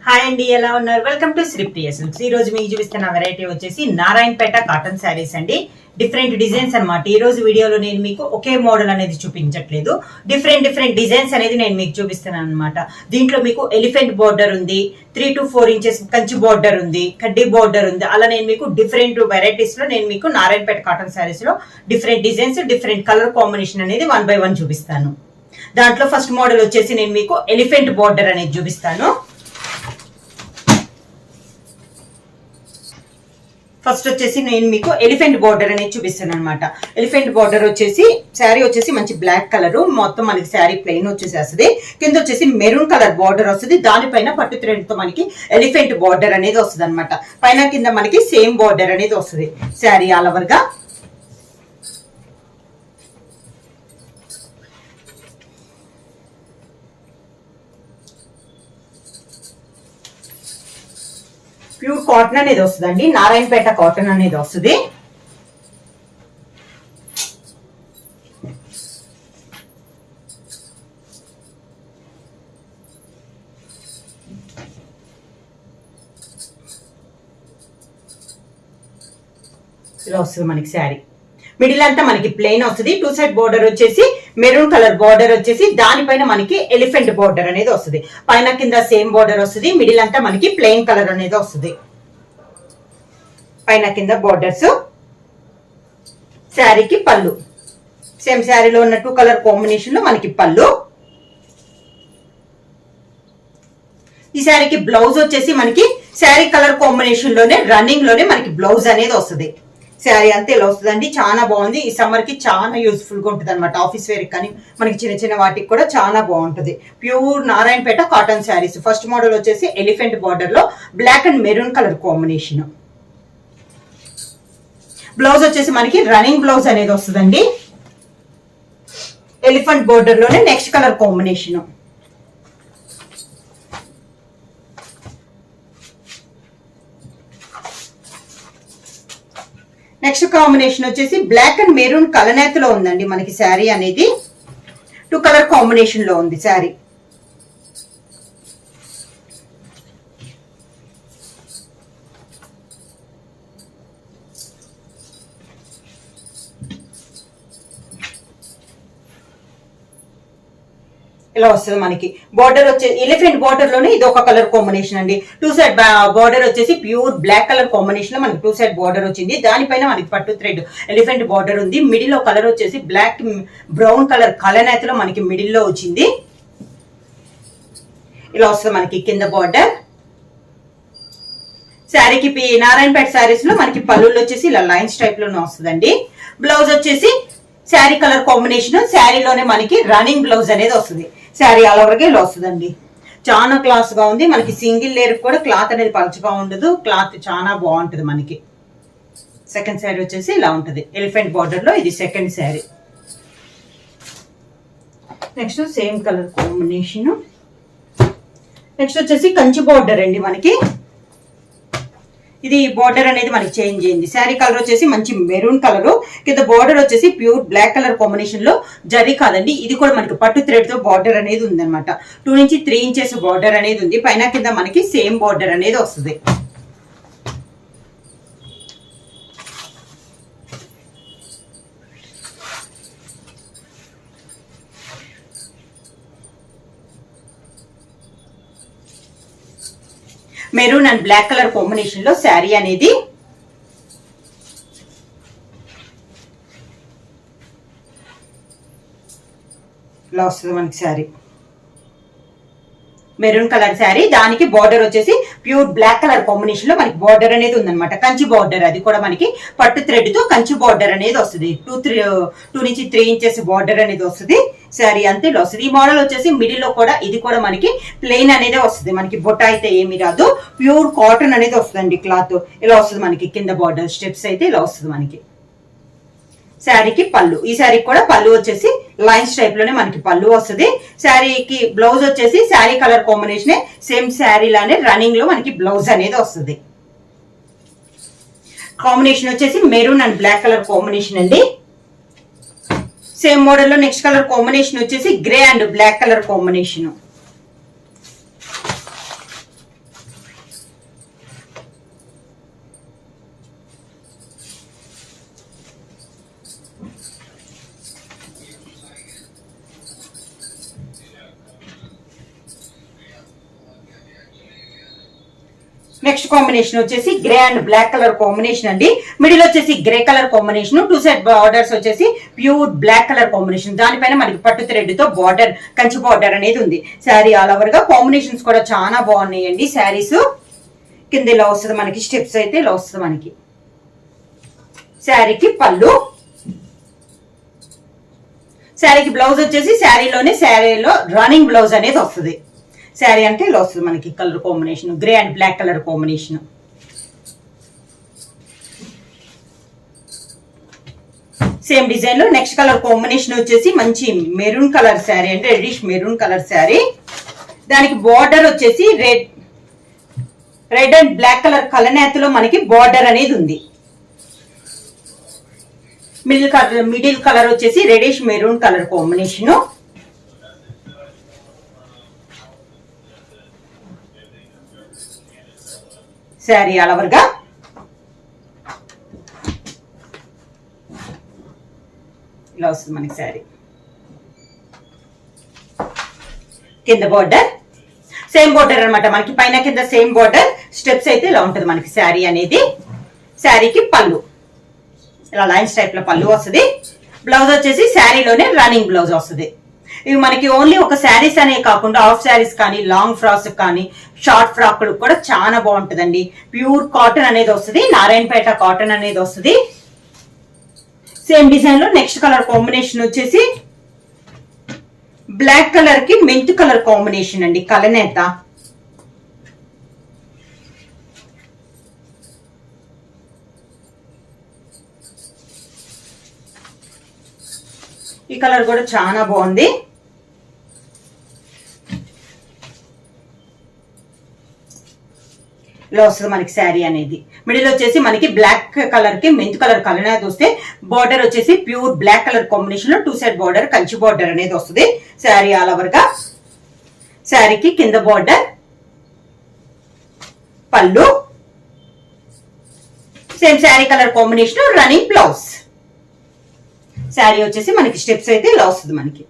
Hi అండి, ఎలా ఉన్నారు? Welcome to Sri Priya silks. ఈ రోజు మీకు చూపిస్తున్న వెరైటీ వచ్చేసి నారాయణపేట కాటన్ శారీస్ అండి. డిఫరెంట్ డిజైన్స్ అన్నమాట. ఈ రోజు వీడియోలో నేను మీకు ఒకే మోడల్ అనేది చూపించట్లేదు, డిఫరెంట్ డిజైన్స్ అనేది నేను మీకు చూపిస్తున్నాను అనమాట. దీంట్లో మీకు ఎలిఫెంట్ బోర్డర్ ఉంది, 3 to 4 ఇంచెస్ కంచి బోర్డర్ ఉంది, కడ్డీ బోర్డర్ ఉంది. అలా నేను మీకు డిఫరెంట్ వెరైటీస్ లో నేను మీకు నారాయణపేట కాటన్ శారీస్ లో different designs, different colour combination అనేది 1 by 1 చూపిస్తాను. దాంట్లో ఫస్ట్ మోడల్ వచ్చేసి నేను మీకు ఎలిఫెంట్ బోర్డర్ అనేది చూపిస్తాను. ఫస్ట్ వచ్చేసి నేను మీకు ఎలిఫెంట్ బోర్డర్ అనేది చూపిస్తాను అనమాట. ఎలిఫెంట్ బోర్డర్ వచ్చేసి శారీ వచ్చేసి మంచి బ్లాక్ కలర్, మొత్తం మనకి శారీ ప్లెయిన్ వచ్చేసేస్తుంది. కింద వచ్చేసి మెరూన్ కలర్ బోర్డర్ వస్తుంది. దానిపైన పట్టు థ్రెడ్ తో మనకి ఎలిఫెంట్ బోర్డర్ అనేది వస్తుంది అనమాట. పైన కింద మనకి సేమ్ బోర్డర్ అనేది వస్తుంది శారీ ఆల్ ఓవర్ గా. ప్యూర్ కాటన్ అనేది వస్తుందండి, నారాయణపేట కాటన్ అనేది వస్తుంది. ఇలా వస్తుంది మనకి శారీ. మిడిల్ అంతా మనకి ప్లెయిన్ వస్తుంది. 2 సైడ్ బోర్డర్ వచ్చేసి మెరూన్ కలర్ బోర్డర్ వచ్చేసి దానిపైన మనకి ఎలిఫెంట్ బోర్డర్ అనేది వస్తుంది. పైన కింద సేమ్ బోర్డర్ వస్తుంది. మిడిల్ అంతా మనకి ప్లెయిన్ కలర్ అనేది వస్తుంది. పైన కింద బోర్డర్స్. శారీకి పళ్ళు సేమ్ శారీలో ఉన్న 2 కలర్ కాంబినేషన్ లో మనకి పళ్ళు. ఈ శారీకి బ్లౌజ్ వచ్చేసి మనకి శారీ కలర్ కాంబినేషన్ లోనే రన్నింగ్ లోనే మనకి బ్లౌజ్ అనేది వస్తుంది. శారీ అంతే ఇలా వస్తుందండి. చాలా బాగుంది. ఈ సమ్మర్ కి చాలా యూస్ఫుల్ గా ఉంటుంది అనమాట. ఆఫీస్ వేర్ కానీ మనకి చిన్న చిన్న వాటికి కూడా చాలా బాగుంటుంది. Pure Narayanpet cotton saris. First model వచ్చేసి ఎలిఫెంట్ బార్డర్ లో black and maroon colour combination. Blouse వచ్చేసి మనకి రన్నింగ్ బ్లౌజ్ అనేది వస్తుందండి. ఎలిఫెంట్ బోర్డర్ లోనే next colour combination. Next combination వచ్చేసి బ్లాక్ అండ్ మెరూన్ కలనేతలో ఉందండి మనకి శారీ అనేది. 2 కలర్ కాంబినేషన్ లో ఉంది శారీ. ఇలా వస్తుంది మనకి. బార్డర్ వచ్చేసి ఎలిఫెంట్ బార్డర్ లోనే ఇది ఒక కలర్ కాంబినేషన్ అండి. 2 సైడ్ బార్డర్ వచ్చేసి ప్యూర్ బ్లాక్ కలర్ కాంబినేషన్ లో మనకి 2 సైడ్ బార్డర్ వచ్చింది. దానిపైన మనకి పట్టు థ్రెడ్ ఎలిఫెంట్ బార్డర్ ఉంది. మిడిల్ లో కలర్ వచ్చేసి బ్లాక్ బ్రౌన్ కలర్ కలనేతలో మనకి మిడిల్ లో వచ్చింది. ఇలా వస్తుంది మనకి కింద బార్డర్. శారీకి నారాయణపేట శారీస్ లో మనకి పళ్ళులో వచ్చేసి ఇలా లైన్స్ టైప్ లోనే వస్తుందండి. బ్లౌజ్ వచ్చేసి శారీ కలర్ కాంబినేషన్. శారీలోనే మనకి రన్నింగ్ బ్లౌజ్ అనేది వస్తుంది. శారీ ఆల్ ఓవర్ గా ఇలా వస్తుందండి. చాలా క్లాస్ గా ఉంది మనకి. సింగిల్ లేయర్ కూడా క్లాత్ అనేది పలచగా ఉండదు. క్లాత్ చాలా బాగుంటుంది మనకి. సెకండ్ శారీ వచ్చేసి ఇలా ఉంటుంది. ఎలిఫెంట్ బార్డర్ లో ఇది second sari. Next same colour combination. Next వచ్చేసి కంచి బార్డర్ అండి మనకి. ఇది బార్డర్ అనేది మనకి చేంజ్ అయింది. శారీ కలర్ వచ్చేసి మంచి మెరూన్ కలర్. కింద బార్డర్ వచ్చేసి ప్యూర్ బ్లాక్ కలర్ కాంబినేషన్ లో జరీ కాదండి, ఇది కూడా మనకి పట్టు థ్రెడ్ తో బార్డర్ అనేది ఉంది అనమాట. 2 నుంచి 3 ఇంచెస్ బార్డర్ అనేది ఉంది. పైన కింద మనకి సేమ్ బార్డర్ అనేది వస్తుంది. Maroon and black colour combination లో శారీ అనేది. ఇలా వస్తుంది మనకి శారీ. Maroon colour sari. దానికి బార్డర్ వచ్చేసి ప్యూర్ బ్లాక్ కలర్ కాంబినేషన్ లో మనకి బార్డర్ అనేది ఉందన్నమాట. కంచి బార్డర్. అది కూడా మనకి పట్టు థ్రెడ్ తో కంచి బార్డర్ అనేది వస్తుంది. 2 నుంచి 3 ఇంచెస్ బార్డర్ అనేది వస్తుంది. శారీ అంతే ఇలా వస్తుంది. ఈ మోడల్ వచ్చేసి మిడిల్ లో కూడా ఇది కూడా మనకి ప్లెయిన్ అనేది వస్తుంది. మనకి బొట్ట అయితే ఏమి రాదు. ప్యూర్ కాటన్ అనేది వస్తుందండి క్లాత్. ఇలా వస్తుంది మనకి. కింద బార్డర్ స్టెప్స్ అయితే ఇలా వస్తుంది మనకి. శారీకి పళ్ళు. ఈ శారీకి కూడా పళ్ళు వచ్చేసి లైన్స్ టైప్ లోనే మనకి పళ్ళు వస్తుంది. శారీకి బ్లౌజ్ వచ్చేసి sari colour combination same sari లానే రన్నింగ్ లో మనకి బ్లౌజ్ అనేది వస్తుంది. కాంబినేషన్ వచ్చేసి maroon and black colour combination అండి. సేమ్ మోడల్ లో నెక్స్ట్ కలర్ కాంబినేషన్ వచ్చేసి grey and black colour combination. Next combination వచ్చేసి grey and black colour combination అండి. మిడిల్ వచ్చేసి grey colour combination, 2 side borders వచ్చేసి ప్యూర్ బ్లాక్ కలర్ కాంబినేషన్. దానిపైన మనకి పట్టు థ్రెడ్ తో బార్డర్, కంచి బార్డర్ అనేది ఉంది. శారీ ఆల్ ఓవర్ గా కాంబినేషన్స్ కూడా చాలా బాగున్నాయండి. శారీస్ కింద ఇలా వస్తుంది మనకి, స్టెప్స్ అయితే ఇలా వస్తుంది మనకి. శారీకి పళ్ళు, శారీకి బ్లౌజ్ వచ్చేసి శారీలో రన్నింగ్ బ్లౌజ్ అనేది వస్తుంది. శారీ అంటే ఇలా వస్తుంది మనకి colour combination, grey and black colour combination. Same design లో నెక్స్ట్ కలర్ కాంబినేషన్ వచ్చేసి మంచి మెరూన్ కలర్ శారీ, అంటే రెడిష్ మెరూన్ కలర్ శారీ. దానికి బార్డర్ వచ్చేసి రెడ్ అండ్ బ్లాక్ కలర్ కలనేతలో మనకి బార్డర్ అనేది ఉంది. మిడిల్ కలర్ వచ్చేసి reddish maroon colour combination. Sari all over గా ఇలా వస్తుంది మనకి. శారీ కింద బార్డర్ సేమ్ బార్డర్ అనమాట మనకి, పైన కింద సేమ్ బార్డర్, స్టెప్స్ అయితే ఇలా ఉంటుంది మనకి శారీ అనేది. శారీకి పళ్ళు ఇలా లైన్స్ టైప్ లో పళ్ళు వస్తుంది. బ్లౌజ్ వచ్చేసి శారీలోనే రన్నింగ్ బ్లౌజ్ వస్తుంది. ఇవి మనకి ఓన్లీ ఒక శారీస్ అనే కాకుండా హాఫ్ శారీస్ కానీ, లాంగ్ ఫ్రాక్స్ కానీ, షార్ట్ ఫ్రాక్ కూడా చాలా బాగుంటుందండి. ప్యూర్ కాటన్ అనేది వస్తుంది, నారాయణపేట కాటన్ అనేది వస్తుంది. సేమ్ డిజైన్ లో నెక్స్ట్ కలర్ కాంబినేషన్ వచ్చేసి బ్లాక్ కలర్ కి మెంత్ కలర్ కాంబినేషన్ అండి, కలనేత. ఈ కలర్ కూడా చాలా బాగుంది. ఇలా వస్తుంది మనకి శారీ అనేది. మిడిల్ వచ్చేసి మనకి బ్లాక్ కలర్ కి మెంత్ కలర్ కలనేత వస్తే, బార్డర్ వచ్చేసి ప్యూర్ బ్లాక్ కలర్ కాంబినేషన్ లో 2 సైడ్ బార్డర్, కంచి బార్డర్ అనేది వస్తుంది. శారీ ఆల్ ఓవర్ గా. శారీకి కింద బార్డర్, పళ్ళు, same sari colour combination, running blouse. Sari వచ్చేసి మనకి స్టెప్స్ అయితే ఇలా వస్తుంది మనకి.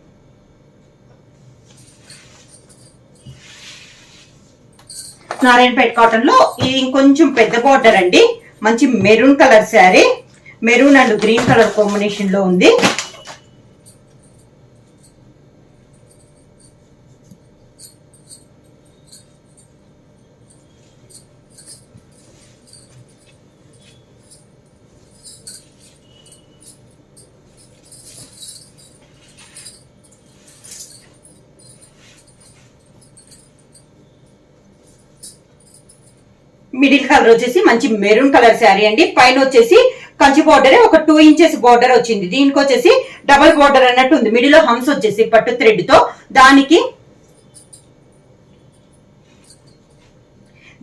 నారాయణపేట కాటన్ లో ఇది ఇంకొంచెం పెద్ద బార్డర్ అండి. మంచి maroon colour sari, maroon and green colour combination లో ఉంది. మిడిల్ కలర్ వచ్చేసి మంచి మెరూన్ కలర్ శారీ అండి. పైన వచ్చేసి కంచి బార్డర్, ఒక 2 ఇంచెస్ బార్డర్ వచ్చింది. దీనికి వచ్చేసి డబల్ బార్డర్ అన్నట్టు ఉంది. మిడిల్ లో హంస్ వచ్చేసి పట్టు థ్రెడ్ తో, దానికి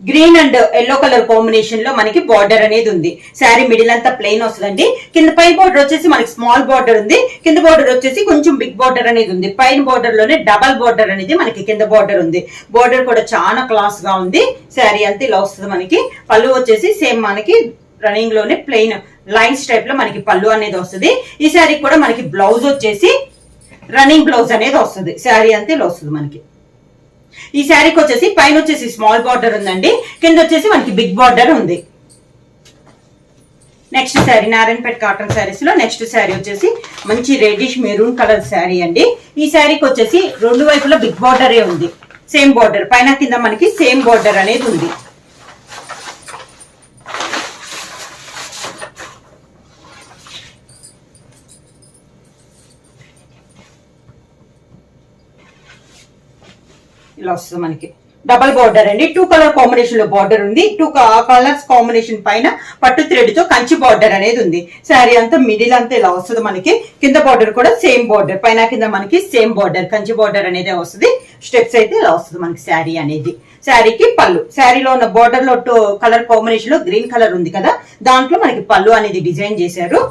green and yellow colour combination లో మనకి బార్డర్ అనేది ఉంది. శారీ మిడిల్ అంతా ప్లెయిన్ వస్తుందండి. కింద పై బార్డర్ వచ్చేసి మనకి స్మాల్ బార్డర్ ఉంది, కింద బార్డర్ వచ్చేసి కొంచెం బిగ్ బార్డర్ అనేది ఉంది. పైన బార్డర్ లోనే డబల్ బార్డర్ అనేది మనకి కింద బార్డర్ ఉంది. బార్డర్ కూడా చాలా క్లాస్ గా ఉంది. శారీ అంతా ఇలా వస్తుంది మనకి. పళ్ళు వచ్చేసి సేమ్ మనకి రన్నింగ్ లోనే ప్లెయిన్ లైన్స్ టైప్ లో మనకి పళ్ళు అనేది వస్తుంది. ఈ శారీ కూడా మనకి బ్లౌజ్ వచ్చేసి రన్నింగ్ బ్లౌజ్ అనేది వస్తుంది. శారీ అంతా ఇలా వస్తుంది మనకి. ఈ శారీకి వచ్చేసి పైన వచ్చేసి స్మాల్ బార్డర్ ఉందండి, కింద వచ్చేసి మనకి బిగ్ బార్డర్ ఉంది. నెక్స్ట్ శారీ నారాయణపేట కాటన్ శారీస్ లో నెక్స్ట్ శారీ వచ్చేసి మంచి రెడ్డిష్ మెరూన్ కలర్ శారీ అండి. ఈ శారీకి వచ్చేసి 2 వైపులా బిగ్ బార్డరే ఉంది. సేమ్ బార్డర్ పైన కింద మనకి సేమ్ బార్డర్ అనేది ఉంది. ఇలా వస్తుంది మనకి. డబల్ బార్డర్ అండి, 2 కలర్ కాంబినేషన్ లో బార్డర్ ఉంది. 2 కలర్స్ కాంబినేషన్ పైన పట్టు థ్రెడ్ తో కంచి బార్డర్ అనేది ఉంది. శారీ అంతా మిడిల్ అంతా ఇలా వస్తుంది మనకి. కింద బార్డర్ కూడా సేమ్ బార్డర్, పైన కింద మనకి సేమ్ బార్డర్, కంచి బార్డర్ అనేది వస్తుంది. స్టెప్స్ అయితే ఇలా వస్తుంది మనకి శారీ అనేది. శారీకి పళ్ళు, శారీలో ఉన్న బార్డర్ లో 2 కలర్ కాంబినేషన్ లో గ్రీన్ కలర్ ఉంది కదా, దాంట్లో మనకి పళ్ళు అనేది డిజైన్ చేశారు.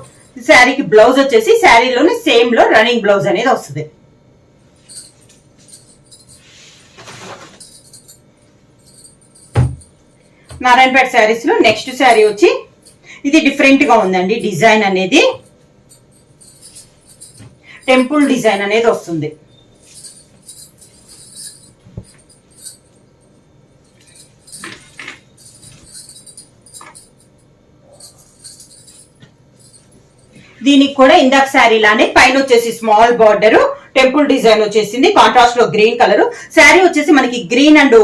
శారీకి బ్లౌజ్ వచ్చేసి శారీలోనే సేమ్ లో రన్నింగ్ బ్లౌజ్ అనేది వస్తుంది. నారాయణపేట శారీస్ లో నెక్స్ట్ శారీ వచ్చి ఇది డిఫరెంట్ గా ఉందండి. డిజైన్ అనేది టెంపుల్ డిజైన్ అనేది వస్తుంది. దీనికి కూడా ఇందాక శారీ లానే పైన వచ్చేసి స్మాల్ బార్డర్ టెంపుల్ డిజైన్ వచ్చేసింది, కాంట్రాస్ట్ లో గ్రీన్ కలర్. శారీ వచ్చేసి మనకి గ్రీన్ అండ్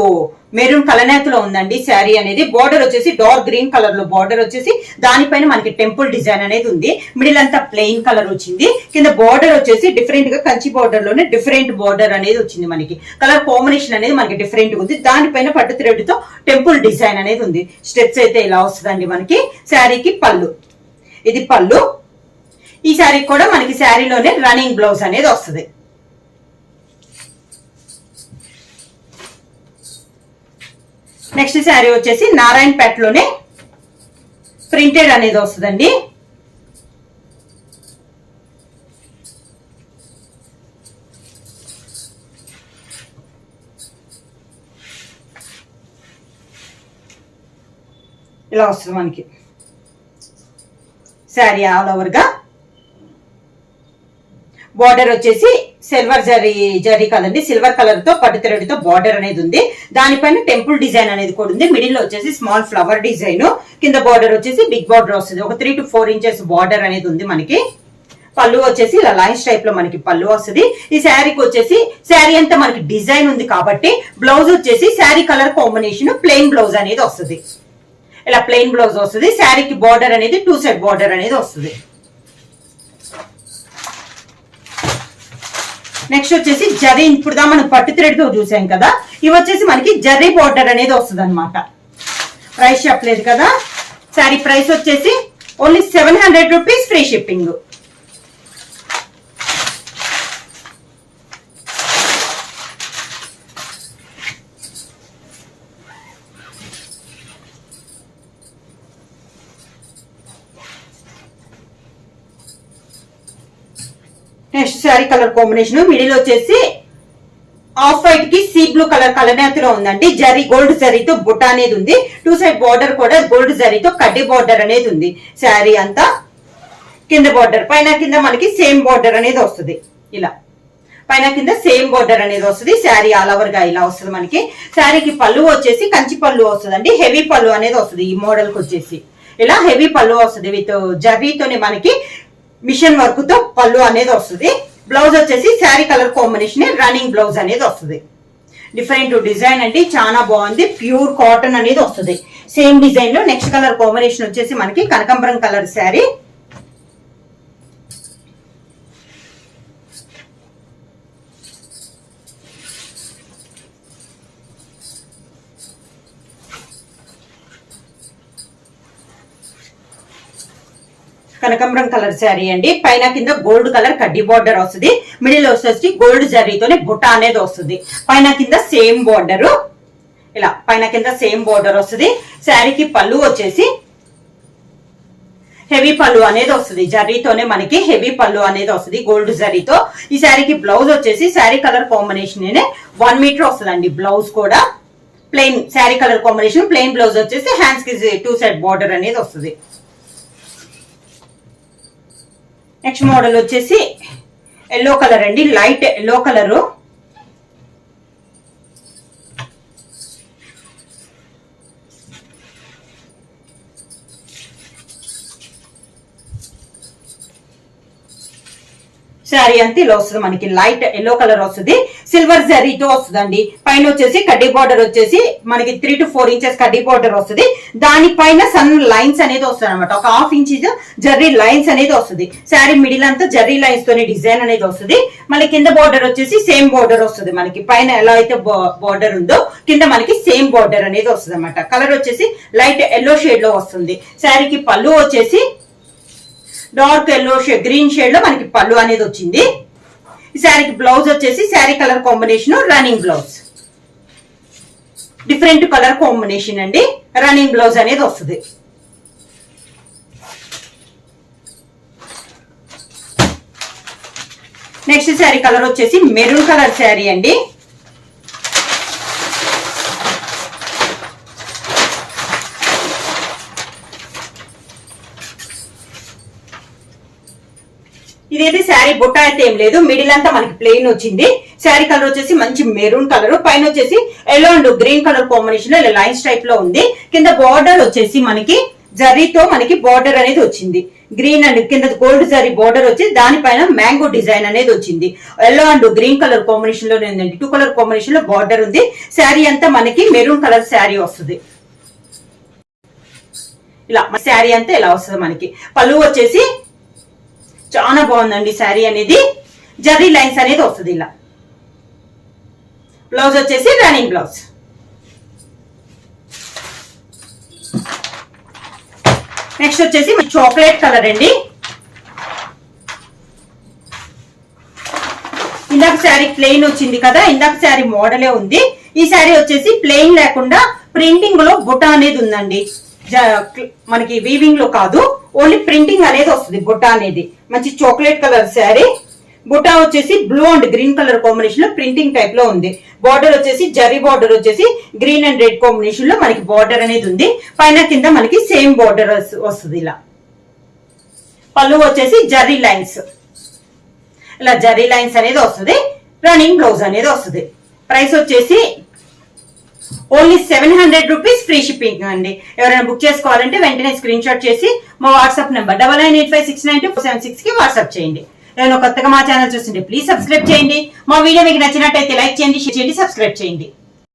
మెరూన్ కలనేతలో ఉందండి శారీ అనేది. బార్డర్ వచ్చేసి డార్క్ గ్రీన్ కలర్ లో బార్డర్ వచ్చేసి దానిపైన మనకి టెంపుల్ డిజైన్ అనేది ఉంది. మిడిల్ అంతా ప్లెయిన్ కలర్ వచ్చింది. కింద బార్డర్ వచ్చేసి డిఫరెంట్ గా కంచి బార్డర్ లోనే డిఫరెంట్ బార్డర్ అనేది వచ్చింది. మనకి కలర్ కాంబినేషన్ అనేది మనకి డిఫరెంట్ గా ఉంది. దానిపైన పట్టు థ్రెడ్ తో టెంపుల్ డిజైన్ అనేది ఉంది. స్టెప్స్ అయితే ఇలా వస్తుందండి మనకి. శారీకి పళ్ళు, ఇది పళ్ళు. ఈ శారీ కూడా మనకి శారీలోనే రన్నింగ్ బ్లౌజ్ అనేది వస్తుంది. నెక్స్ట్ శారీ వచ్చేసి నారాయణపేట లోనే ప్రింటెడ్ అనేది వస్తుందండి. ఇలా వస్తుంది మనకి శారీ ఆల్ ఓవర్ గా. బార్డర్ వచ్చేసి సిల్వర్ జరీ కదండి, సిల్వర్ కలర్ తో పట్టు థ్రెడ్ తో బార్డర్ అనేది ఉంది. దానిపైన టెంపుల్ డిజైన్ అనేది కూడా ఉంది. మిడిల్ లో వచ్చేసి స్మాల్ ఫ్లవర్ డిజైన్, కింద బార్డర్ వచ్చేసి బిగ్ బార్డర్ వస్తుంది. ఒక 3 to 4 ఇంచెస్ బార్డర్ అనేది ఉంది మనకి. పళ్ళు వచ్చేసి ఇలా లైన్స్ టైప్ లో మనకి పళ్ళు వస్తుంది. ఈ శారీకి వచ్చేసి శారీ అంతా మనకి డిజైన్ ఉంది కాబట్టి బ్లౌజ్ వచ్చేసి sari colour combination plain blouse అనేది వస్తుంది. ఇలా ప్లెయిన్ బ్లౌజ్ వస్తుంది. శారీకి బార్డర్ అనేది 2 సైడ్ బార్డర్ అనేది వస్తుంది. నెక్స్ట్ వచ్చేసి జరీ, ఇప్పుడు దా మనం పట్టు థ్రెడ్ తో చూసాం కదా, ఇవి వచ్చేసి మనకి జరీ బార్డర్ అనేది వస్తుంది అనమాట. ప్రైస్ చెప్పలేదు కదా. శారీ ప్రైస్ వచ్చేసి only 700 rupees, free shipping. Next sari colour combination middle వచ్చేసి ఆఫ్ వైట్ కి సీ బ్లూ కలర్ కలనేతలో ఉందండి. జరీ గోల్డ్ జరీతో బుట్ట అనేది ఉంది. 2 సైడ్ బార్డర్ కూడా గోల్డ్ జరీతో కడ్డీ బార్డర్ అనేది ఉంది. శారీ అంతా కింద బార్డర్, పైన కింద మనకి సేమ్ బార్డర్ అనేది వస్తుంది. ఇలా పైన కింద సేమ్ బార్డర్ అనేది వస్తుంది. శారీ ఆల్ ఓవర్ గా ఇలా వస్తుంది మనకి. శారీకి పళ్ళు వచ్చేసి కంచి పళ్ళు వస్తుంది, హెవీ పళ్ళు అనేది వస్తుంది. ఈ మోడల్ కి వచ్చేసి ఇలా హెవీ పళ్ళు వస్తుంది. విత్ జరీతోనే మనకి మిషన్ వర్క్ తో పళ్ళు అనేది వస్తుంది. బ్లౌజ్ వచ్చేసి sari colour combination running blouse అనేది వస్తుంది. డిఫరెంట్ డిజైన్ అండి, చాలా బాగుంది. ప్యూర్ కాటన్ అనేది వస్తుంది. సేమ్ డిజైన్ లో నెక్స్ట్ కలర్ కాంబినేషన్ వచ్చేసి మనకి కనకాంబరం కలర్ శారీ. కనకాంబరం కలర్ శారీ అండి. పైన కింద గోల్డ్ కలర్ కడ్డీ బార్డర్ వస్తుంది. మిడిల్ వచ్చేసి గోల్డ్ జరీతోనే బుట్ట అనేది వస్తుంది. పైన కింద సేమ్ బార్డర్, ఇలా పైన కింద సేమ్ బార్డర్ వస్తుంది. శారీకి పళ్ళు వచ్చేసి హెవీ పళ్ళు అనేది వస్తుంది. జరీతోనే మనకి హెవీ పళ్ళు అనేది వస్తుంది గోల్డ్ జరీతో. ఈ శారీకి బ్లౌజ్ వచ్చేసి శారీ కలర్ కాంబినేషన్ 1 మీటర్ వస్తుందండి. బ్లౌజ్ కూడా plain sari colour combination plain blouse వచ్చేసి హ్యాండ్స్ కి 2 సైడ్ బార్డర్ అనేది వస్తుంది. నెక్స్ట్ మోడల్ వచ్చేసి ఎల్లో కలర్ అండి, లైట్ ఎల్లో కలర్. శారీ అంతా ఇలా వస్తుంది మనకి. లైట్ ఎల్లో కలర్ వస్తుంది, సిల్వర్ జరీతో వస్తుందండి. పైన వచ్చేసి కడ్డీ బార్డర్ వచ్చేసి మనకి 3 to 4 ఇంచెస్ కడ్డీ బార్డర్ వస్తుంది. దానిపైన సన్ లైన్స్ అనేది వస్తుంది అనమాట. ఒక 1/2 ఇంచ్ జర్రీ లైన్స్ అనేది వస్తుంది. శారీ మిడిల్ అంతా జర్రీ లైన్స్ తోనే డిజైన్ అనేది వస్తుంది. మళ్ళీ కింద బార్డర్ వచ్చేసి సేమ్ బార్డర్ వస్తుంది మనకి. పైన ఎలా అయితే బార్డర్ ఉందో కింద మనకి సేమ్ బార్డర్ అనేది వస్తుంది అనమాట. కలర్ వచ్చేసి లైట్ ఎల్లో షేడ్ లో వస్తుంది. శారీకి పళ్ళు వచ్చేసి డార్క్ ఎల్లో గ్రీన్ షేడ్ లో మనకి పళ్ళు అనేది వచ్చింది. ఈ శారీకి బ్లౌజ్ వచ్చేసి sari colour combination running blouse. Different colour combination అండి, రన్నింగ్ బ్లౌజ్ అనేది వస్తుంది. నెక్స్ట్ శారీ కలర్ వచ్చేసి మెరూన్ కలర్ శారీ అండి. ఇదైతే శారీ బుట్ట అయితే ఏం లేదు, మిడిల్ అంతా మనకి ప్లెయిన్ వచ్చింది. శారీ కలర్ వచ్చేసి మంచి మెరూన్ కలర్, పైన వచ్చేసి yellow and green colour combination లో లైన్స్ టైప్ లో ఉంది. కింద బార్డర్ వచ్చేసి మనకి జరీతో మనకి బార్డర్ అనేది వచ్చింది. గ్రీన్ అండ్ కింద గోల్డ్ సారీ బోర్డర్ వచ్చి దానిపైన మ్యాంగో డిజైన్ అనేది వచ్చింది. Yellow and green colour combination లో ఉందండి. 2 కలర్ కాంబినేషన్ లో బార్డర్ ఉంది. శారీ అంతా మనకి మెరూన్ కలర్ శారీ వస్తుంది. ఇలా శారీ అంతా ఇలా వస్తుంది మనకి. పళ్ళు వచ్చేసి చాలా బాగుందండి శారీ అనేది. జరీ లైన్స్ అనేది వస్తుంది ఇలా. బ్లౌజ్ వచ్చేసి రన్నింగ్ బ్లౌజ్. నెక్స్ట్ వచ్చేసి చాక్లెట్ కలర్ అండి. ఇందాక శారీ ప్లెయిన్ వచ్చింది కదా, ఇందాక శారీ మోడలే ఉంది. ఈ శారీ వచ్చేసి ప్లెయిన్ లేకుండా ప్రింటింగ్ లో బుట్ట అనేది ఉందండి. మనకి వీవింగ్ లో కాదు, ఓన్లీ ప్రింటింగ్ అనేది వస్తుంది. బుట్ట అనేది మంచి చాక్లెట్ కలర్ శారీ. బుట్ట వచ్చేసి blue and green colour combination లో ప్రింటింగ్ టైప్ లో ఉంది. బార్డర్ వచ్చేసి జరీ బార్డర్ వచ్చేసి గ్రీన్ అండ్ రెడ్ కాంబినేషన్ లో మనకి బార్డర్ అనేది ఉంది. పైన కింద మనకి సేమ్ బార్డర్ వస్తుంది ఇలా. పళ్ళు వచ్చేసి జరీ లైన్స్, ఇలా జరీ లైన్స్ అనేది వస్తుంది. రన్నింగ్ బ్లౌజ్ అనేది వస్తుంది. ప్రైస్ వచ్చేసి ఓన్లీ 700 రూపీస్ ఫ్రీ షిప్పింగ్ అండి. ఎవరైనా బుక్ చేసుకోవాలంటే వెంటనే స్క్రీన్ షాట్ చేసి మా వాట్సాప్ నెంబర్ 9985692476 కి వాట్సాప్ చేయండి. నేను కొత్తగా మా ఛానల్ చూస్తుంటే ప్లీజ్ సబ్స్క్రైబ్ చేయండి. మా వీడియో మీకు నచ్చినట్టయితే లైక్ చేయండి, షేర్ చేయండి, సబ్స్క్రైబ్ చేయండి.